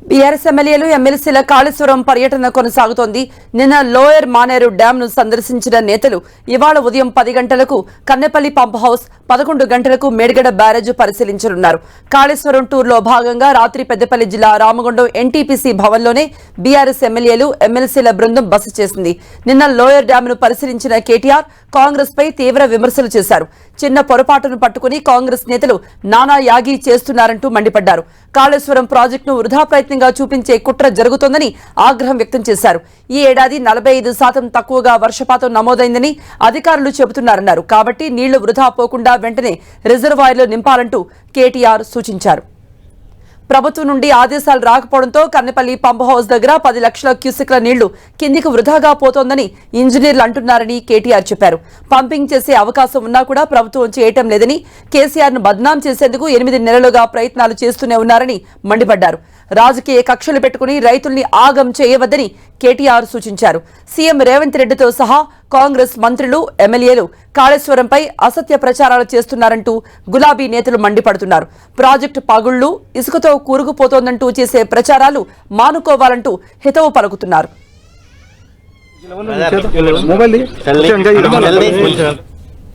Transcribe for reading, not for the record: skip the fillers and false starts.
BRS ఎమ్మెల్యేలు ఎమ్మెల్సీల కాళేశ్వరం పర్యటన కొనసాగుతోంది. నిన్న లోయర్ మానేరు డ్యాం ను సందర్శించిన నేతలు ఇవాళ ఉదయం 10 గంటలకు కన్నెపల్లి పంప్ హౌస్, 11 గంటలకు మేడిగడ్డ బ్యారేజ్ పరిశీలించనున్నారు. కాళేశ్వరం టూర్లో భాగంగా రాత్రి పెద్దపల్లి జిల్లా రామగుండం ఎన్టీపీసీ భవన్లోనే బీఆర్ఎస్ ఎమ్మెల్యేలు ఎమ్మెల్సీల బృందం బస చేసింది. నిన్న లోయర్ డ్యాం ను పరిశీలించిన కేటీఆర్ కాంగ్రెస్ పై తీవ్ర విమర్శలు చేశారు. చిన్న పొరపాటును పట్టుకుని కాంగ్రెస్ నేతలు నానా యాగి చేస్తున్నారంటూ మండిపడ్డారు. కాళేశ్వరం ప్రాజెక్టును వృధా ప్రయత్నంగా చూపించే కుట్ర జరుగుతోందని ఆగ్రహం వ్యక్తం చేశారు. ఈ ఏడాది 45% తక్కువగా వర్షపాతం నమోదైందని అధికారులు చెబుతున్నారన్నారు. కాబట్టి నీళ్లు వృధా పోకుండా వెంటనే రిజర్వాయర్లు నింపాలంటూ కేటీఆర్ సూచించారు. ప్రభుత్వం నుండి ఆదేశాలు రాకపోవడంతో కన్నెపల్లి పంప్ హౌస్ దగ్గర 10 లక్షల క్యూసెక్ల నీళ్లు కిందికి వృధాగా పోతోందని ఇంజనీర్లు అంటున్నారని కేటీఆర్ చెప్పారు. పంపింగ్ చేసే అవకాశం ఉన్నా కూడా ప్రభుత్వం చేయటం లేదని, కేసీఆర్ ను బద్నాం చేసేందుకు 8 నెలలుగా ప్రయత్నాలు చేస్తూనే ఉన్నారని మండిపడ్డారు. రాజకీయ కక్షలు పెట్టుకుని రైతుల్ని ఆగం చేయవద్దని కేటీఆర్ సూచించారు. సీఎం రేవంత్ రెడ్డితో సహా కాంగ్రెస్ మంత్రులు, ఎమ్మెల్యేలు కాళేశ్వరంపై అసత్య ప్రచారాలు చేస్తున్నారంటూ గులాబీ నేతలు మండిపడుతున్నారు. ప్రాజెక్టు పగుళ్లు, ఇసుకతో కూరుకుపోతోందంటూ చేసే ప్రచారాలు మానుకోవాలంటూ హితవు పలుకుతున్నారు.